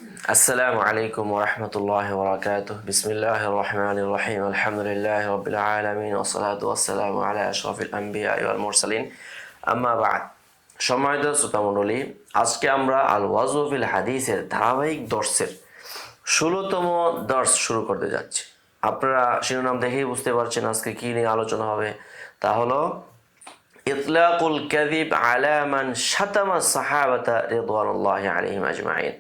السلام عليكم ورحمة الله وبركاته. بسم الله الرحمن الرحيم. الحمد لله رب العالمين والصلاة والسلام على أشرف الأنبياء والمرسلين أما بعد। সম্মানিত শ্রোতামণ্ডলী, আজকে আমরা আল ওয়াজু ফিল হাদিসের ধারাবাহিক দর্শের 16তম দর্শ শুরু করতে যাচ্ছি। আপনারা শিরোনাম দেখেই বুঝতে পারছেন আজকে কি নিয়ে আলোচনা হবে। তা হলো ইতলাকুল কাযিব আলা মান শাতামা সাহাবাতা রিদওয়ানুল্লাহি আলাইহিম আজমাইন,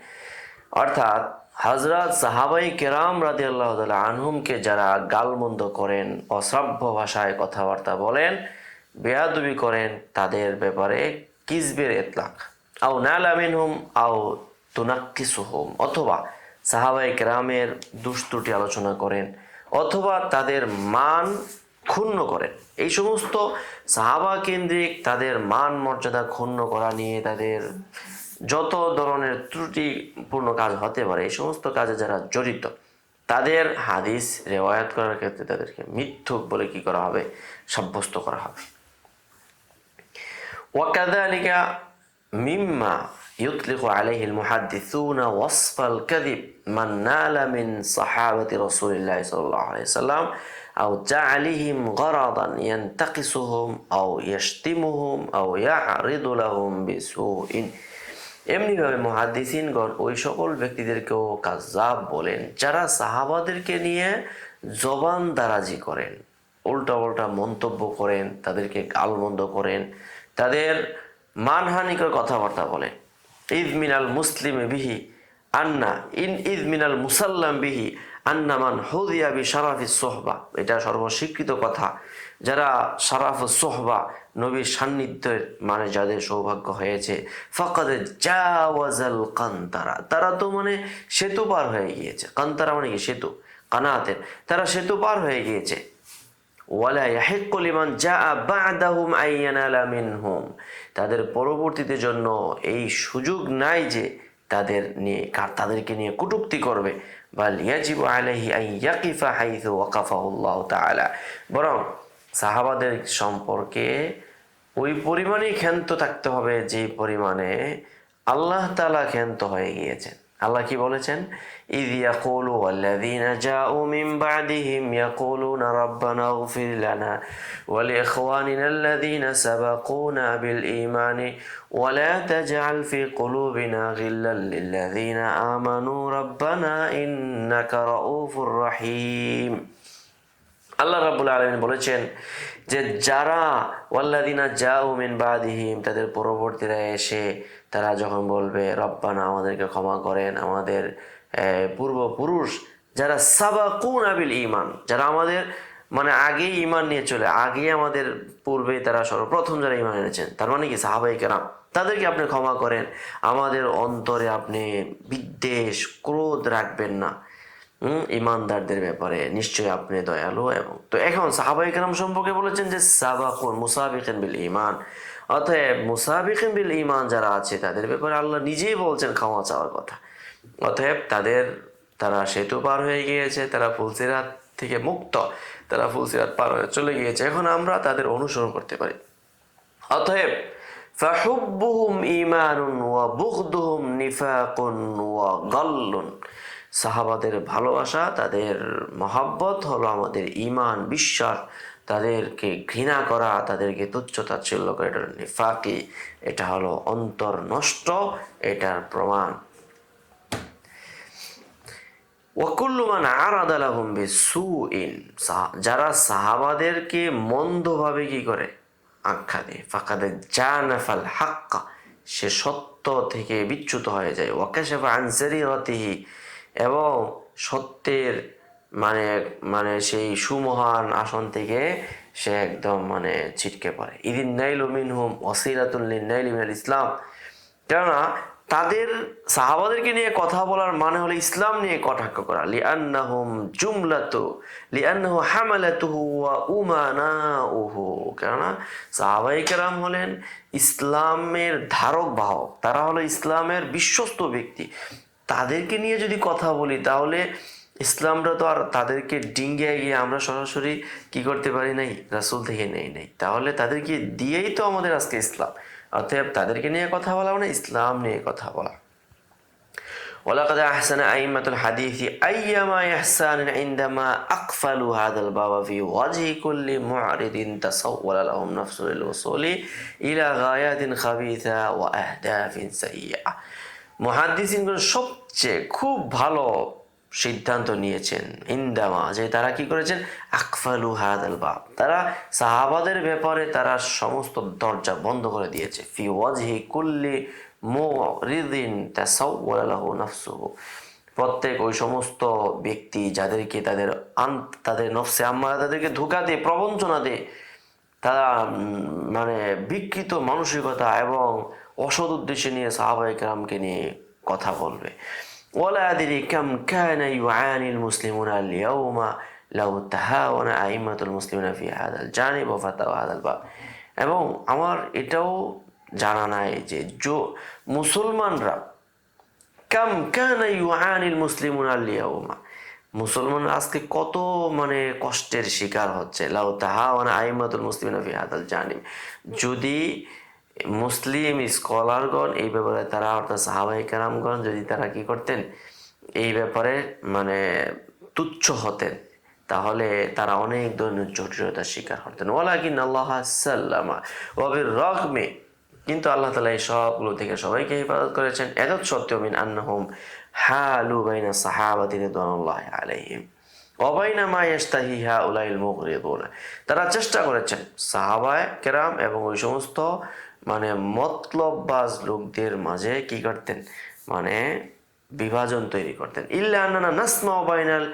অর্থাৎ হযরত সাহাবায়ে কেরাম রাদিয়াল্লাহু তাআলা আনহুমকে যারা গালমন্দ করেন, অশ্রাব্য ভাষায় কথাবার্তা বলেন, বেয়াদবি করেন, তাদের ব্যাপারে কিজবের ইতলাক আও নালা মিনহুম আও তুনাক্কিসুহুম, অথবা সাহাবায়ে কেরামের দুষ্ত্রুটি আলোচনা করেন অথবা তাদের মান ক্ষুণ্ণ করেন। এই সমস্ত সাহাবা কেন্দ্রিক তাদের মান মর্যাদা ক্ষুণ্ণ করা নিয়ে তাদের যত ধরনের ত্রুটিপূর্ণ কাজ হতে পারে, এই সমস্ত কাজে যারা জড়িত তাদের হাদিস রেওয়ায়াত করার ক্ষেত্রে তাদেরকে মিথ্যুক বলে কি করা হবে? সাব্যস্ত করা হবে। ওয়াকাযালিকা মিম্মা ইউতলিকু আলাইহিল মুহাদ্দিসুনা ওয়াসফাল কাযিব মান নালা মিন সাহাবাতি রাসূলিল্লাহি সাল্লাল্লাহু আলাইহি ওয়াসাল্লাম আও জাআলিহিম গরাদান ইয়ান্তাকিসুহুম আও ইয়াশতিমুহুম আও ইয়ারিদু লাহুম বিসুইন। এমনিভাবে মুহাদ্দিসিনগণ ওই সকল ব্যক্তিদেরকেও কাযযাব বলেন যারা সাহাবাদেরকে নিয়ে জবান দারাজি করেন, উল্টা উল্টা মন্তব্য করেন, তাদেরকে গালমন্দ করেন, তাদের মানহানিকর কথাবার্তা বলেন। ইদ মিনাল মুসলিম বিহি আন্না ইদ মিনাল মুসাল্লাম বিহি আন্না মান হুদিয়া বি শারাফিস সোহবা, এটা সর্বস্বীকৃত কথা। যারা শারাফুস সোহবা, নবীর সান্নিধ্যের মানে যাদের সৌভাগ্য হয়েছে, ফাকাদ জাওয়াজাল কান্তারা, তারা তো মানে সেতু পার হয়ে গিয়েছে। কান্তারা মানে কি? সেতু, কানাতের, তারা সেতু পার হয়ে গিয়েছে। ওয়ালা ইয়াহিক্কু লিমান জাআ বা'দাহুম আন ইয়ানালা মিনহুম, তাদের পরবর্তীতে জন্য এই সুযোগ নাই যে তাদেরকে নিয়ে কটূক্তি করবে। বাল ইয়াজিবু আলাইহি আন ইয়াকিফা হাইথু ওয়াকাফাহু আল্লাহু তাআলা, বরং সাহাবাদের সম্পর্কে ওই পরিমাণেই ক্ষান্ত থাকতে হবে যে পরিমাণে আল্লাহ তাআলা ক্ষান্ত হয়ে গিয়েছেন। আল্লাহ কি বলেছেন? ইয ইয়াকুলু ওয়াল্লাযীনা জাউ মিন বা'দিহিম ইয়াকুলুনা রাব্বানা ইগফির লানা ওয়া লিইখওয়ানিনা আল্লাযীনা সাবাকুনা বিল ঈমানি ওয়া লা তাজআল ফি কুলুবিনা গিল্লাল লিল্লাযীনা আমানু রাব্বানা ইন্নাকা রাউফুর রাহিম। আল্লাহ রাব্বুল আলামিন বলেছেন যে যারা ওয়াল্লাযীনা জাউ মিন বা'দিহিম, তাদের পরবর্তীরা এসে তারা যখন বলবে রব্বানা, আমাদেরকে ক্ষমা করেন, আমাদের পূর্বপুরুষ যারা সাবাকুনা বিল ঈমান, যারা আমাদের মানে আগেই ঈমান নিয়ে চলে, আগেই আমাদের পূর্বে তারা সর্বপ্রথম যারা ঈমান এনেছেন, তার মানে কি সাহাবায়ে কেরাম, তাদেরকে আপনি ক্ষমা করেন। আমাদের অন্তরে আপনি বিদ্বেষ ক্রোধ রাখবেন না ইমানদারদের ব্যাপারে, নিশ্চয়ই আপনি দয়ালু। এবং তো এখন সাহাবায়ে কেরাম সম্পর্কে বলেছেন যে সাবাকুন মুসাবিকিন বিল ঈমান, অতএব মুসাবিকিন বিল ঈমান যারা আছে তাদের ব্যাপারে আল্লাহ নিজেই বলছেন ক্ষমা চাওয়ার কথা। অতএব তারা সেতু পার হয়ে গিয়েছে, তারা ফুলসিরাত থেকে মুক্ত, তারা ফুলসিরাত পার হয়ে চলে গিয়েছে। এখন আমরা তাদের অনুসরণ করতে পারি। অতএব ফাহুব্বুহুম ঈমানুন ওয়া বুগদুহুম নিফাকুন ওয়া গাল্লুন, সাহাবাদের ভালোবাসা, তাদের মহাব্বত হলো আমাদের ঈমান, বিশ্বাস। তাদেরকে ঘৃণা করা, তাদেরকে তুচ্ছ তাচ্ছিল্য করা, এটা নিফাকি, এটা হলো অন্তর নষ্ট, এটার প্রমাণ। ওয়াকুল্লু মান আরাদা লাহুম বিসুইন, যারা সাহাবাদেরকে মন্দভাবে কি করে? আখ্যা দেয়। ফাকাদ জানাফাল হাক্কা, সে সত্য থেকে বিচ্যুত হয়ে যায়। ওয়াকাশাফা আন সারিরাতিহি, এবং সত্যের মানে মানে সেই সুমহান আসন থেকে সে একদম মানে ছিটকে পড়ে। ইদিন নাইলু মিনহুম ওয়াসিলাতুন লিন-নাইলি মিনাল ইসলাম, কেননা তাদের সাহাবাদেরকে নিয়ে কথা বলার মানে হলো ইসলাম নিয়ে কটাক্ষ করা। লিআন্নাহুম জুমলাতু লিআন্নাহু হামালাতুহু ওয়া উমানাউহু, কেননা সাহাবায়ে কেরাম হলেন ইসলামের ধারক বাহক, তারা হলো ইসলামের বিশ্বস্ত ব্যক্তি। তাদেরকে নিয়ে যদি কথা বলি তাহলে ইসলামটা তো আর তাদেরকে ডিঙ্গিয়ে গিয়ে আমরা সরাসরি কি করতে পারি নাই, রাসূল থেকে নেই নাই, তাহলে তাদেরকে দিয়েই তো আমাদের আজকে ইসলাম। অতএব তাদেরকে নিয়ে কথা বলা মানে ইসলাম নিয়ে কথা বলা। ولقد أحسن أئمة الحديث أيما إحسان عندما أقفلوا هذا الباب في وجه كل معرض تسول لهم نفس للوصول إلى غايات خبيثة وأهداف سيئة। মুহাদ্দিসিনগণ সবচেয়ে খুব ভালো সিদ্ধান্ত নিয়েছেন ইন্দামা, যে তারা কি করেছেন, আকফালু হাদাল বাব, তারা সাহাবাদের ব্যাপারে তারা সমস্ত দরজা বন্ধ করে দিয়েছে। ফি ওয়াজহি কুল্লি মুরিদিন তাসাওয়ালা লাহু নাফসুহু, প্রত্যেক ওই সমস্ত ব্যক্তি যাদেরকে তাদের নফসে আম্মারা তাদেরকে ধোঁকা দিয়ে প্রবঞ্চনা দেয়, তারা মানে বিকৃত মানসিকতা এবং অসৎ উদ্দেশ্যে নিয়ে সাহাবায়ে কেরামকে নিয়ে কথা বলবে। ওয়ালা আদরি কাম কানা ইউআনিল মুসলিমুনা আল ইয়াউমা লাউ তাহাওয়ানা আইম্মাতুল মুসলিমিনা ফি হাদাল জানিব ওয়া ফাতাওয়া হাদাল বাব, এবং আমার এটাও জানা নাই যে মুসলমানরা কাম কানা ইউআনিল মুসলিমুনা আল ইয়াউমা, মুসলমান আজকে কত মানে কষ্টের শিকার হচ্ছে। লাউ তাহাওয়ানা আইম্মাতুল মুসলিমিনা ফি হাদাল জানিব, যদি মুসলিম স্কলারগণ এই ব্যাপারে তারা অর্থাৎ সাহাবায়ে কেরামগণ যদি তারা কি করতেন, এই ব্যাপারে মানে তুচ্ছ হতেন, তাহলে তারা অনেক ধরনের জটিলতার শিকার হতেন। ওয়ালাকিন আল্লাহ সাল্লামা ওয়া বির-রাগমি, কিন্তু আল্লাহ তাআলা এই সবগুলো থেকে সবাইকে হেফাজত করেছেন। এতৎ সত্ত্বেও মিন আন্নাহুম হালু বাইনা সাহাবাতি রিদওয়ানুল্লাহি আলাইহিম ওয়া বাইনা মা ইয়াশতাহি হাউলাইল মুগরিদুন, তারা চেষ্টা করেছেন সাহাবায়ে কেরাম এবং ওই সমস্ত মানে মতলববাজ লোকদের মাঝে কি করতেন, মানে বিভাজন তৈরি করতেন। ইল্লা আন্নানা নাসমাউ বাইনাল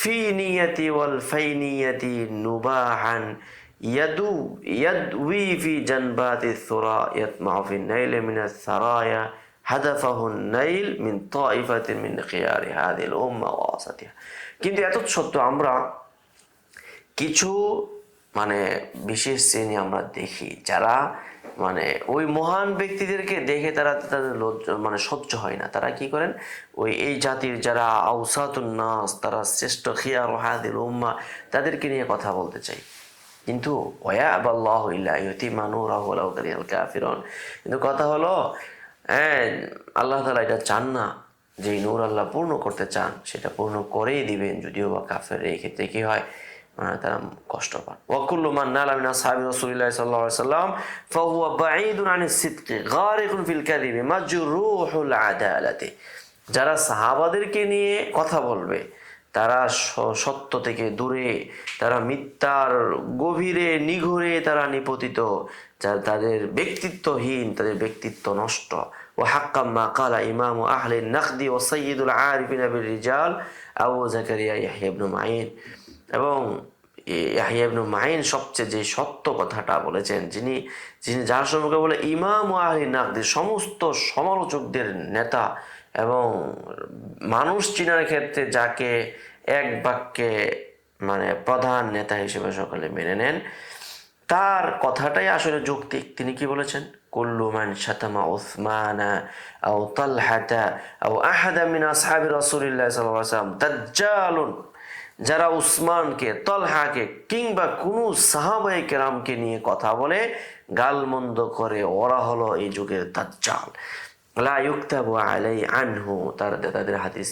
ফিনিয়াতি ওয়াল ফাইনিয়াতি নুবাহান ইয়াদউই ফি জানবাতি সুরা ইয়াতমাউ ফি নাইল মিনাস সারায়া হাদাফাহু নাইল মিন তাইফাতিন মিন খিয়ারি হাদিল উম্মাহ ওয়া ওয়াসাতিহা, কিন্তু এত সত্ত্বেও আমরা কিছু মানে বিশেষ শ্রেণী আমরা দেখি যারা মানে ওই মহান ব্যক্তিদেরকে দেখে তারা তাদের মানে সহ্য হয় না, তারা কি করেন, ওই এই জাতির যারা আওসাতুন নাস, তারা শ্রেষ্ঠ খিয়ার হাদিল উম্মাহ, তাদেরকে নিয়ে কথা বলতে চাই। কিন্তু ওয়া আবাল্লাহু ইল্লা ইউতিমা নূরাহু ওয়ালাউ কারিহাল কাফিরুন, কিন্তু কথা হলো আল্লাহ তাআলা এটা চান না, যে নূর আল্লাহ পূর্ণ করতে চান সেটা পূর্ণ করেই দিবেন, যদিও বা কাফের এই ক্ষেত্রে কি হয়, মানে তারা কষ্ট পান। ওয়াকুল্লু মান নালা মিন আসহাবি রাসূলিল্লাহি সাল্লাল্লাহু আলাইহি ওয়াসাল্লাম ফাহুয়া বাঈদুন আনিস সিদকি গারিকুন ফিল কাযিবি মাজরুহুল আদালাতি, যারা সাহাবাদেরকে নিয়ে কথা বলবে তারা সত্য থেকে দূরে, তারা মিথ্যার গভীরে নিঘুরে তারা নিপতিত, যারা তাদের ব্যক্তিত্বহীন, তাদের ব্যক্তিত্ব নষ্ট। ওয়া হাক্কাম মা ক্বালা ইমামু আহলি নাকদি ওয়া সাইয়্যিদুল আরিফিনা বির রিজাল আবু যাকারিয়া ইয়াহইয়া ইবনে মাঈন, এবং ইয়াহইয়া ইবনে মাঈন সবচেয়ে যে সত্য কথাটা বলেছেন, যিনি যার সম্পর্কে বলে ইমাম ও আহলি নাকদি, সমস্ত সমালোচকদের নেতা এবং মানুষ চিনার ক্ষেত্রে যাকে এক বাক্যে মানে প্রধান নেতা হিসেবে সকলে মেনে নেন, তার কথাটাই আসলে যৌক্তিক। তিনি কি বলেছেন, কুল্লু মান শাতামা উসমানা আও তালহাতা আও আহাদা মিন আসহাবি রাসূলিল্লাহি সাল্লাল্লাহু আলাইহি ওয়াসাল্লাম দাজ্জালুন, যারা উসমানকে, তলহাকে কিংবা কোনো সাহাবায়ে কেরামকে নিয়ে কথা বলে গালমন্দ করে, ওরা হলো এই যুগের দাজ্জাল। লা ইউকতাবু আলাই আনহু, তাদের হাদিস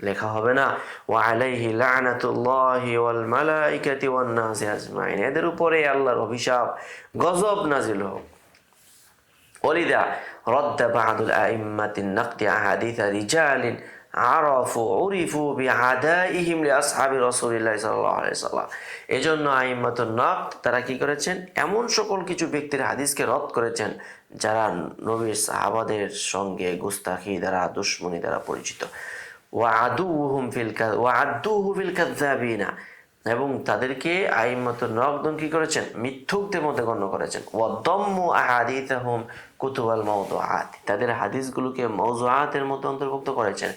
লেখা হবে না। ওয়া আলাইহি লা'নাতুল্লাহি ওয়াল মালাইকাতি ওয়ান নাসি আজমাইন, এদের উপরে আল্লাহর অভিশাপ গজব নাজিল হোক। ওয়ালিদা রাদ্দা বা'দুল আইম্মাতিন নাকদি আহাদিসা রিজালিন উরিফু বিআদাইহিম লিআসহাবি রাসূলিল্লাহি সাল্লাল্লাহু আলাইহি ওয়াসাল্লাম, এজন্য আইম্মাতুন নাকদ তারা কি করেছেন, এমন সকল কিছু ব্যক্তির হাদিসকে রদ করেছেন যারা নবীর সাহাবাদের সঙ্গে গুস্তাখি দ্বারা, দুশমনি দ্বারা পরিচিত। ওয়া আদুহু ফিল কাযাবিনা, এবং তাদেরকে আইম্মাতুন নাকদ কি করেছেন, মিথ্যুকদের মধ্যে গণ্য করেছেন। ওয়া দাম্মু আহাদিসাহুম কুতুবাল মাওদুআত, তাদের হাদিসগুলোকে মাওদুআতের মধ্যে অন্তর্ভুক্ত করেছেন।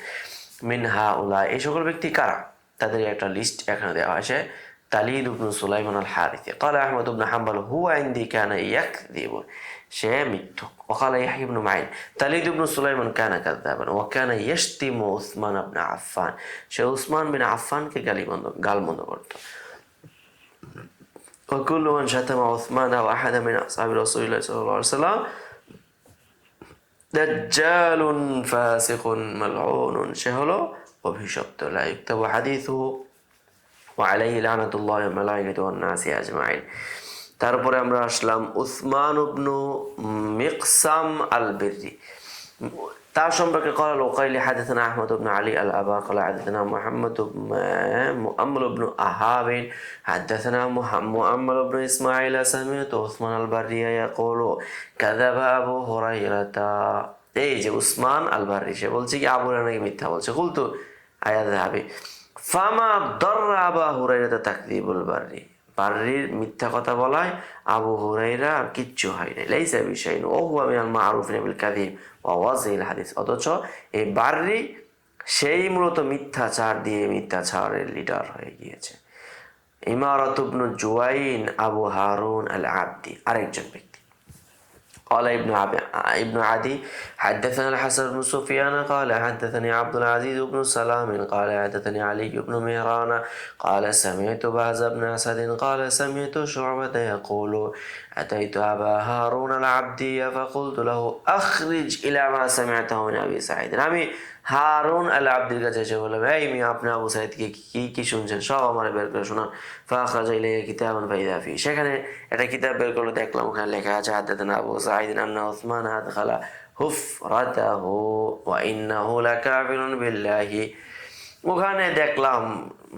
মিনহা উলা, এই সকল ব্যক্তি কারা, তাদের একটা লিস্ট এখানে দেওয়া হয়েছে। তালিদ ইবনে সুলাইমান আল হারিথি ক্বালা আহমদ ইবনে হাম্বল হুয়া ইনদি কানা ইয়াকযিবু, সে মিথ্যুক। ওয়াকালা ইয়াহইয়া ইবনে মাঈন তালিদ ইবনে সুলাইমান কানা কাযাবান ওয়া কানা ইয়াশতিমু উসমান ইবনে আফফান, সে উসমান বিন আফফানকে গালমন্দ করত। ওয়া কুল্লু মান শাতামা উসমান ওয়া আহাদা মিন আসহাবি রাসূলিল্লাহি সাল্লাল্লাহু আলাইহি ওয়াসাল্লাম দাজ্জালুন ফাসিকুন মালউনুন, সে হলো অভিশপ্ত, লা ইউক্তাবু হাদিসুহু ওয়া আলাইহি লানাতুল্লাহি ওয়াল মালাইকাতি ওয়ান নাসি আজমাইন। তারপরে আমরা আসলাম উসমান ইবনু মিকসাম আল বিররি, তার সম্পর্কে قال العقيلي حدثنا أحمد بن علي الأبا قال حدثنا مؤمل بن أهاب حدثنا مؤمل بن إسماعيل سمعت عثمان البري يقول كذب أبو هريرة। এই যে উসমান আল বাররি, সে বলছে কি আবু হুরায়রা নাকি মিথ্যা বলছে। কুলতু আয়াত যাবে ফামা দররা আবা হুরায়রা তাকযিবুল বাররি, বাররির মিথ্যা কথা বলায় আবু হুরায়রা কিচ্ছু হয় না। লাইসা বিশাইন ওয়া হুয়া মিনাল মারুফিন বিল কাযিব ওয়া ওয়াজিল হাদিস, অথচ এই বাররি সেই মূলত মিথ্যাচার দিয়ে মিথ্যাচারের লিডার হয়ে গিয়েছে। ইমারাত ইবনু জুওয়াইন আবু হারুন আল আবদি আরেকজন ব্যক্তি। قال ابن عدي حدثنا الحسن بن سفيان قال حدثني عبد العزيز بن سلام قال حدثني علي بن مهران قال سمعت باز بن أسد قال سمعت شعبة يقول أتيت أبا هارون العبدي فقلت له أخرج إلى ما سمعته من أبي سعيد। আমি হারুন আল আব্দির কাছে এসে বললাম, এই মিয়া আপনি আবু সাইদকে কি কি শুনছেন সব আমার বের করে শোনান। ফাখরাজা ইলাইহি কিতাবান ফাইদা ফি, সেখানে একটা কিতাব বের করলো, দেখলাম ওখানে লেখা আছে হাদাদানা আবু সাঈদ আন্না উসমান আদখালা হুফরাতাহু ওয়া ইন্নাহু লাকাফিরুন বিল্লাহি। ওখানে দেখলাম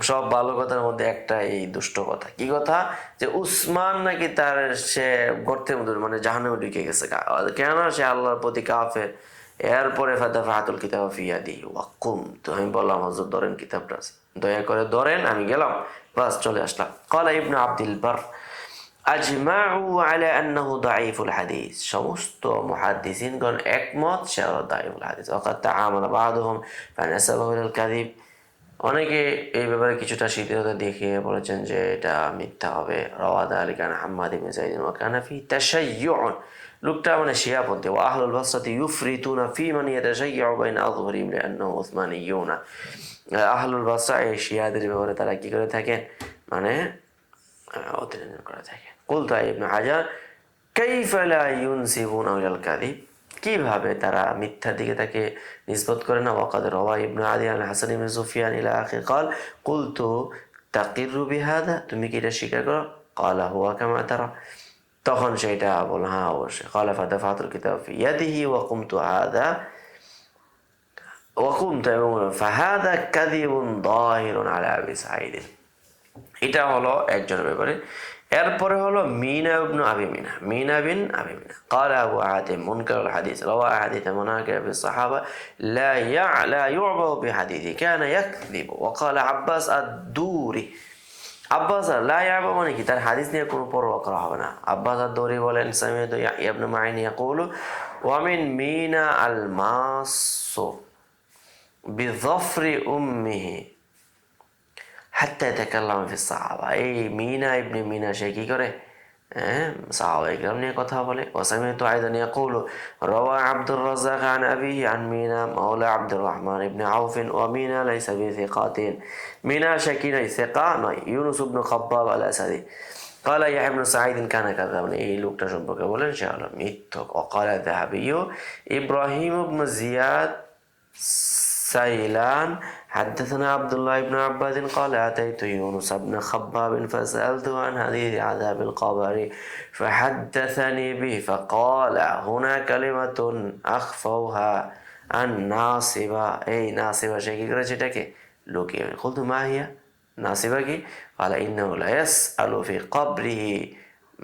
সব ভালো কথার মধ্যে একটা এই দুষ্ট কথা। কি কথা? যে উসমান নাকি তার সে গর্তের মধ্যে মানে জাহান্নামে ঢুকে গেছে, কেন? সে আল্লাহর প্রতি কাফের। এরপরে ফাদাফাতুল কিতাব ফি ইয়াদি ওয়া কুমতু, আমি বললাম হযরত ধরেন কিতাবটা, দয়া করে ধরেন, আমি গেলাম, বাস চলে আসলাম। ক্বালা ইবনু আব্দুল বার আজমাউ আলা আন্নাহু দাঈফুল হাদিস, সমস্ত মুহাদ্দিসিনগণ একমত সে হলো দাঈফুল হাদিস। ওয়াকাদ তাআমালা বা'দুহুম ফানাসাবাহু ইলাল কাযিব, অনেকে এই ব্যাপারে কিছুটা শিথিলতা দেখিয়ে বলেছেন যে এটা মিথ্যা হবে। রাওয়া যালিকা আন হাম্মাদ ইবনে যায়েদ ওয়া কানা ফি তাশাইয়ুন, লোকটা মানে শিয়াপন্থী। ওয়া আহলুল বাসরাতি ইউফরিতুনা ফি মান ইয়াতাশাইয়্যু বাইনা আযহরিহিম লিআন্নাহু উসমানিয়্যুনা, আহলুল বাসরা এই শিয়াদের ব্যাপারে তারা কি করে থাকেন, মানে অতিরঞ্জন করে থাকেন। কুলতু ইবনে হাজার কাইফা লা ইউনসিবুনা ইলাল কাযিব, কিভাবে তারা মিথ্যার দিকে তাকে নিসবত করে না। ওয়াকাদ রাওয়া ইবনু আদি আন হাসান ইবনে সুফিয়ান ইলা আখির ক্বাল কুলতু তাকিরু বিহাদা, তুমি কি এটা স্বীকার করো? ক্বালা হুয়া কামা তারা, তখন সেটা বলল হ্যাঁ অবশ্যই। ক্বালা ফাদাফাতুল কিতাব ফি ইয়াদিহি ওয়া কুমতু হাদা ওয়া কুমতু, এবং ফাহাদা কাযিবুন যাহিরুন আলা আবি সাঈদ, এটা হলো একজনের ব্যাপারে। এরপরে হলো মিনা ইবনু আবি মিনা, মিনা বিন আবি মিনা। قال أبو عاتم منكر الحديث روى أحاديث مناكر في الصحابة لا يعبأ بحديثه كان يكذب। وقال عباس الدوري, আব্বাস লা ইয়াবা মানে কি, তার হাদিস নিয়ে কোনো পরোয়া করা হবে না। আব্বাস আদ-দৌরি বলেন সামি'তু ইয়াহইয়া ইবনে মাঈন ইয়াকুলু ওয়া মিন মিনা আল মাসু বিযফরি উম্মিহি হাত্তা ইয়াতাকাল্লামা ফিস সাহাবা, এই মিনা ইবনে মিনা সে কি করে, সাহাবায়ে কেরাম নিয়ে কথা বলে। ওয়া সামি'তু আইদান ইয়াকুলু রাওয়া আব্দুর রাজ্জাক আন আবিহি আন মিনা মাওলা আব্দুর রহমান ইবনে আউফ ওয়া মিনা লাইসা বিসিকাতিন, মিনা সে কি নয়, সিকা নয়। ইউনুস ইবনে খাব্বাব আল আসাদি قال يحيى بن سعيد كان كذابا, এই লোকটা সম্পর্কে বলেন সে হলো মিথ্যক। وقال الذهبي إبراهيم بن زياد سيلان حدثنا عبد الله بن عباد قال أتيت يونس بن خباب فسألته عن حديث عذاب القبر فحدثني به فقال هنا كلمة أخفوها الناصبة, এই নাসিবা সে কি করেছে এটাকে লুকিয়ে। قلت ما هي, নাসিবা কি? قال إنه لا يسأل في قبره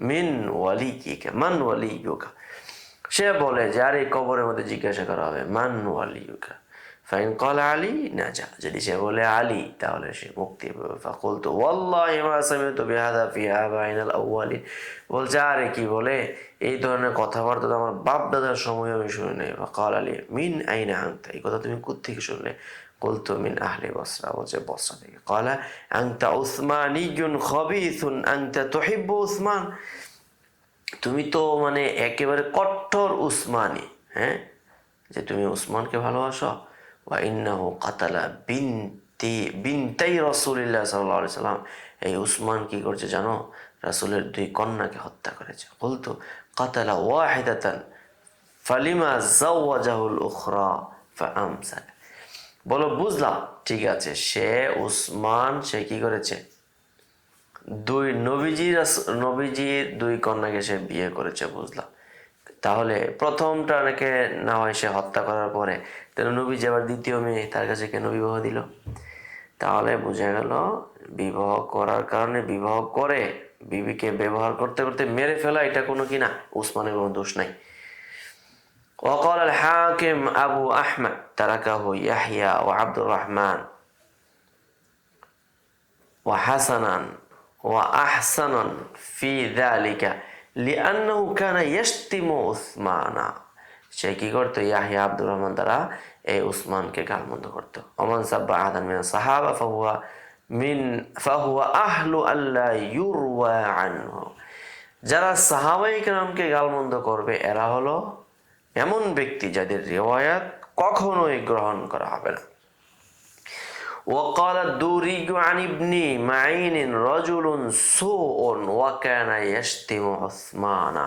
من وليك من وليك, সে বলে যে আর এই কবরের মধ্যে জিজ্ঞাসা করা হবে মান ওয়ালিয়ুকা, ফাইন ক্বালা আলী নাজা, যদি সে বলে আলী তাহলে সে মুক্তি পাবে। ফাকুলতু ওয়াল্লাহি মা সামি'তু বিহাদা ফি আবাইনাল আউয়ালিন, বলছে আরে কি বলে, এই ধরনের কথাবার্তা তো আমার বাপ দাদার সময় আমি শুনি নাই। ফাকাল আলী মিন আইনা আনতা, এই কথা তুমি কোত্থেকে শুনলে? কুলতু মিন আহলি বসরা, বলছে বসরা থেকে। ক্বালা আনতা উসমানিয়্যুন খাবিসুন আনতা তুহিব্বু উসমান, তুমি তো মানে একেবারে কঠোর উসমানী, হ্যাঁ, যে তুমি উসমানকে ভালোবাসো। ওয়া ইন্নাহু কাতালা বিনতাই রাসূলিল্লাহ সাল্লাল্লাহু আলাইহি সাল্লাম, এই উসমান কি করছে জানো, রাসূলের দুই কন্যাকে হত্যা করেছে। কুলতু কাতালা ওয়াহিদাতান ফালিমা যাওয়াজাহুল উখরা ফাআমসাক। বলো বুঝলাম, ঠিক আছে, সে কি করেছে, নবীজির দুই কন্যাকে সে বিয়ে করেছে, বুঝলাম। তাহলে প্রথমটাকে না হয় সে হত্যা করার পরে তাহলে নবীজি আবার দ্বিতীয় মেয়ে তার কাছে কেন বিবাহ দিল? তাহলে বোঝা গেল বিবাহ করার কারণে, বিবাহ করে বিবিকে ব্যবহার করতে করতে মেরে ফেলা, এটা কোনো কি না, উসমানের কোনো দোষ নাই। وقال الحاكم أبو أحمد تركه يحيى وعبد الرحمن وحسنا وأحسنا في ذلك لأنه كان يشتم عثمان। সে কি করতো? ইয়াহিয়া আব্দুর রহমান দ্বারা এই উসমানকে গালমন্দ করতো। ওমান সাব্বা আহাদান মিনাস সাহাবা ফাহুয়া আহলু আল্লা ইউরওয়া আনহু। যারা সাহাবায়ে কেরামকে গালমন্দ করবে এরা হলো এমন ব্যক্তি যাদের রিওয়ায়াত কখনোই গ্রহণ করা হবে না। وقال الدوري عن ابن معين رجل سوء وكان يشتم عثمان।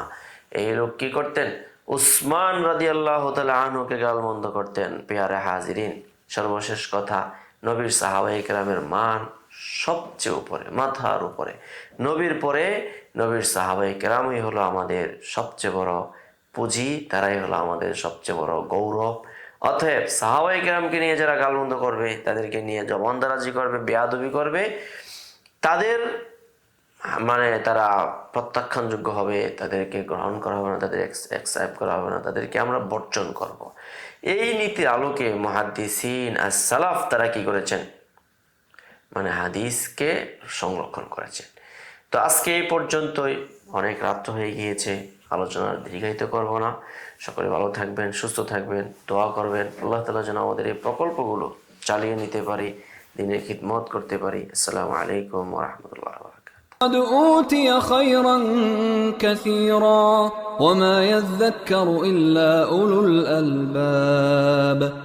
এই লোক কি করতেন? উসমান রাদিয়াল্লাহু তাআলা আনহুকে গালমন্দ করতেন। পেয়ারে হাজিরিন, সর্বশেষ কথা, নবীর সাহাবায়ে কেরামের মান সবচেয়ে উপরে, মাথার উপরে। নবীর পরে নবীর সাহাবায়ে কেরামই হলো আমাদের সবচেয়ে বড় পুঁজি, তারাই হলো আমাদের সবচেয়ে বড় গৌরব। অতএব সাহাবায়ে কেরামকে নিয়ে যারা গালমন্দ করবে, তাদেরকে নিয়ে জবানদারাজি করবে, বেয়াদবি করবে, তাদের তারা প্রত্যাখ্যানযোগ্য হবে, তাদেরকে গ্রহণ করা হবে না, তাদের অ্যাকসেপ্ট করা হবে না, তাদেরকে আমরা বর্জন করব। এই নীতির আলোকে মুহাদ্দিসিন as-সালাফ তারা কি করেছেন? হাদিসকে সংরক্ষণ করেছেন। তো আজকে এই পর্যন্তই, অনেক রাত্র হয়ে গিয়েছে, আলোচনা দীর্ঘায়িত করব না। সকলে ভালো থাকবেন, সুস্থ থাকবেন, দোয়া করবেন আল্লাহ তাআলা যেন আমাদের এই প্রকল্পগুলো চালিয়ে নিতে পারি, দ্বীনের খিদমত করতে পারি। আসসালামু আলাইকুম ওয়া রাহমাতুল্লাহি ওয়া বারাকাতুহু। قد أوتي خيرا كثيرا وما يذكر إلا أولو الألباب।